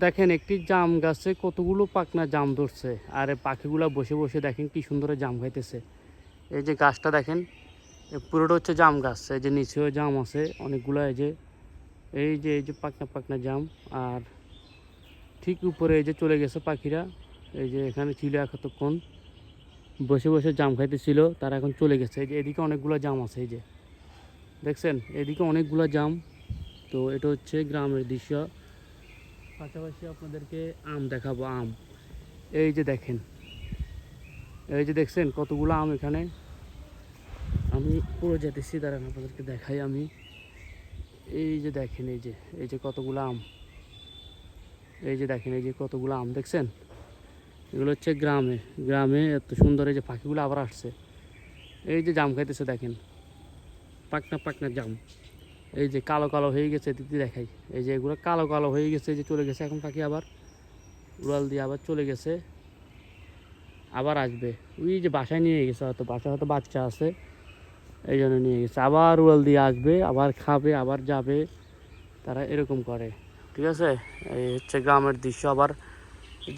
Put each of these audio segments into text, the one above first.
দেখেন একটি জাম গাছে কতগুলো পাকনা জাম ধরছে, আর এই পাখিগুলা বসে বসে দেখেন কি সুন্দর জাম খাইতেছে। এই যে গাছটা দেখেন, পুরোটা হচ্ছে জাম গাছ। এই যে নিচেও জাম আছে অনেকগুলো, এই যে পাকনা পাকনা জাম। আর ঠিক উপরে এই যে চলে গেছে পাখিরা, এই যে এখানে ছিল এতক্ষণ বসে বসে জাম খাইতেছিল, তারা এখন চলে গেছে। এই যে এদিকে অনেকগুলো জাম আছে, এই যে দেখছেন এদিকে অনেকগুলো জাম। তো এটা হচ্ছে গ্রামের দৃশ্য। পাশাপাশি আপনাদেরকে আম দেখাবো, আম এই যে দেখেন, এই যে দেখছেন কতগুলো আম এখানে। আমি পুরো যেতেছি, দাঁড়ান আপনাদেরকে দেখাই আমি। এই যে দেখেন, এই যে কতগুলো আম, এই যে দেখেন এই যে কতগুলো আম দেখছেন। এগুলো হচ্ছে গ্রামে, গ্রামে এত সুন্দর। এই যে পাখিগুলো আবার আসছে, এই যে জাম খাইতেছে দেখেন, পাকনা পাকনা জাম। এই যে কালো কালো হয়ে গেছে, দিদি দেখাই, এই যে এগুলো কালো কালো হয়ে গেছে, এই যে চলে গেছে এখন পাখি আবার উড়াল দিয়ে আবার চলে গেছে, আবার আসবে। ওই যে বাসায় নিয়ে গেছে, হয়তো বাসায় হয়তো বাচ্চা আছে এই জন্য নিয়ে গেছে, আবার উড়াল দিয়ে আসবে, আবার খাবে, আবার যাবে, তারা এরকম করে। ঠিক আছে, এই হচ্ছে গ্রামের দৃশ্য। আবার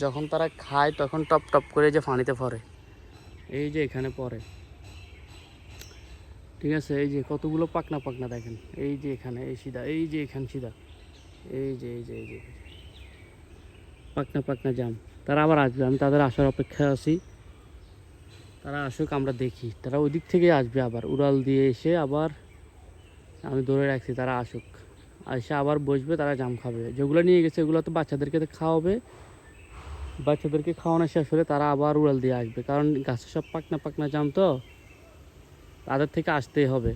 যখন তারা খায় তখন টপ টপ করে যে পানিতে পড়ে, এই যে এখানে পড়ে। ঠিক আছে, এই যে কতগুলো পাকনা পাকনা দেখেন, এই যে এখানে এই সিধা, এই যে এখানে সিধা, এই যে পাকনা পাকনা জাম। তারা আবার আসবে, আমি তাদের আসার অপেক্ষায় আছি। তারা আসুক, আমরা দেখি, তারা ওই দিক থেকে আসবে আবার উড়াল দিয়ে এসে, আবার আমি ধরে রাখছি তারা আসুক, এসে আবার বসবে, তারা জাম খাবে। যেগুলো নিয়ে গেছে ওগুলো তো বাচ্চাদেরকে খাওয়াবে, বাচ্চাদেরকে খাওয়ানো শেষ হলে তারা আবার উড়াল দিয়ে আসবে, কারণ গাছে সব পাকনা পাকনা জাম তো, তাদের থেকে আসতেই হবে।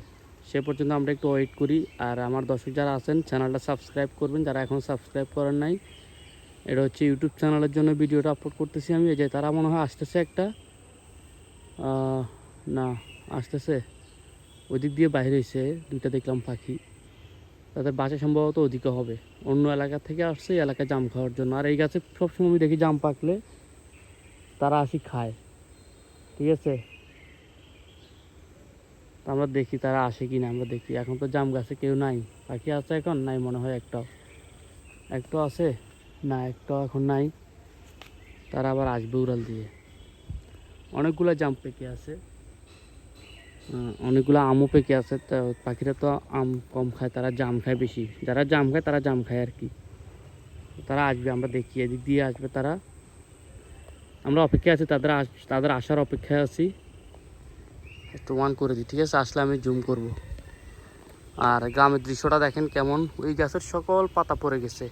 সে পর্যন্ত আমরা একটু ওয়েট করি। আর আমার দর্শক যারা আছেন চ্যানেলটা সাবস্ক্রাইব করবেন, যারা এখনও সাবস্ক্রাইব করেন নাই। এটা হচ্ছে ইউটিউব চ্যানেলের জন্য ভিডিওটা আপলোড করতেছি আমি। এই যে তারা মনে হয় আসতেছে একটা, না আসতেছে, ওই দিক দিয়ে বাইরে হয়েছে দুইটা দেখলাম পাখি। তাদের বাসা সম্ভবত ওদিকে হবে, অন্য এলাকা থেকে আসছে এই এলাকায় জাম খাওয়ার জন্য। আর এই গাছে সবসময় আমি দেখি জাম পাকলে তারা আসি খায়। ঠিক আছে, তো আমরা দেখি তারা আসে কি না, আমরা দেখি। এখন তো জাম গাছে কেউ নাই, পাখি আছে এখন নাই মনে হয়, একটাও, একটাও আছে না, একটাও এখন নাই। তারা আবার আসবে উড়াল দিয়ে। অনেকগুলো জাম পেকে আছে, অনেকগুলো আমও পেকে আছে। তো পাখিরা তো আম কম খায়, তারা জাম খায় বেশি। যারা জাম খায় তারা জাম খায় আর কি। তারা আসবে, আমরা দেখি এদিক দিয়ে আসবে তারা, আমরা অপেক্ষায় আছি, তাদের আসার অপেক্ষায় আছি। একটু ওয়ান করে দিই, ঠিক আছে, আসলে আমি জুম করব। আর গ্রামের দৃশ্যটা দেখেন কেমন, ওই গাছের সকল পাতা পড়ে গেছে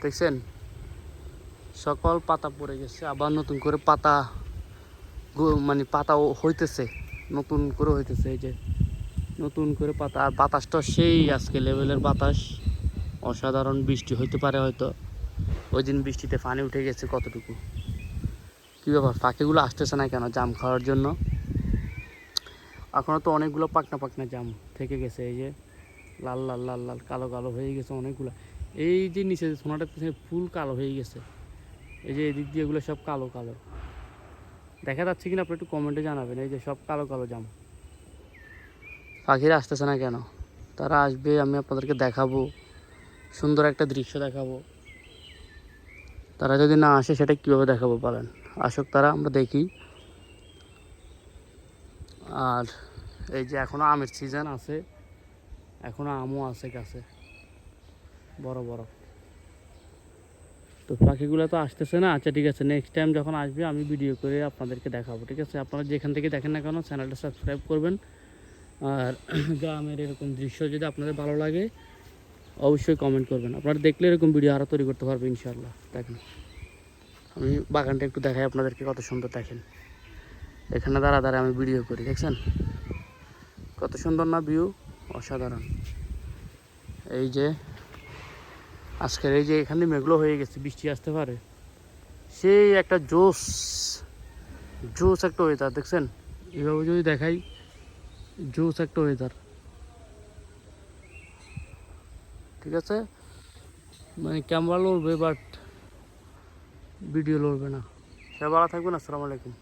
দেখছেন, সকল পাতা পড়ে গেছে, আবার নতুন করে পাতা মানে পাতা হইতেছে, নতুন করে হইতেছে। এই যে নতুন করে পাতা, আর বাতাসটা সেই আজকে লেভেলের বাতাস, অসাধারণ। বৃষ্টি হইতে পারে হয়তো, ওই দিন বৃষ্টিতে পানি উঠে গেছে কতটুকু। কী ব্যাপার, পাখিগুলো আসতেছে না কেন জাম খাওয়ার জন্য? এখনও তো অনেকগুলো পাকনা পাকনা জাম থেকে গেছে, এই যে লাল লাল লাল লাল কালো কালো হয়ে গেছে অনেকগুলো। এই যে নিচে সোনাটার পিছনে ফুল কালো হয়ে গেছে, এই যে এদিক দিয়ে এগুলো সব কালো কালো দেখা যাচ্ছে কিনা আপনি একটু কমেন্টে জানাবেন। এই যে সব কালো কালো জাম। পাখিরা আসতেছে না কেন? তারা আসবে, আমি আপনাদেরকে দেখাবো, সুন্দর একটা দৃশ্য দেখাবো। তারা যদি না আসে সেটা কীভাবে দেখাবো বলেন? আসুক তারা, আমরা দেখি। আর এই যে এখনও আমের সিজন আছে, এখনও আমও আছে গাছে বড় বড়। তো পাখিগুলো তো আসতেছে না। আচ্ছা ঠিক আছে, নেক্সট টাইম যখন আসবে আমি ভিডিও করে আপনাদেরকে দেখাবো। ঠিক আছে, আপনারা যেখান থেকে দেখেন না কেন চ্যানেলটা সাবস্ক্রাইব করবেন। আর গ্রামের এরকম দৃশ্য যদি আপনাদের ভালো লাগে অবশ্যই কমেন্ট করবেন। আপনারা দেখলে এরকম ভিডিও আরও তৈরি করতে পারবো ইনশাআল্লাহ। দেখেন আমি বাগানটা একটু দেখাই আপনাদেরকে, কত সুন্দর দেখেন। এখানে দাঁড়া দাঁড়া আমি ভিডিও করি, দেখছেন কত সুন্দর না ভিউ, অসাধারণ। এই যে আজকের এই যে এখানে মেঘলো হয়ে গেছে, বৃষ্টি আসতে পারে, সেই একটা জোস জোস একটা ওয়েদার দেখছেন। এভাবে যদি দেখাই, জোস একটা ওয়েদার। ঠিক আছে, মানে ক্যামেরা লড়বে বাট ভিডিও লড়বে না। সবাই ভালো থাকবেন, আসসালামু আলাইকুম।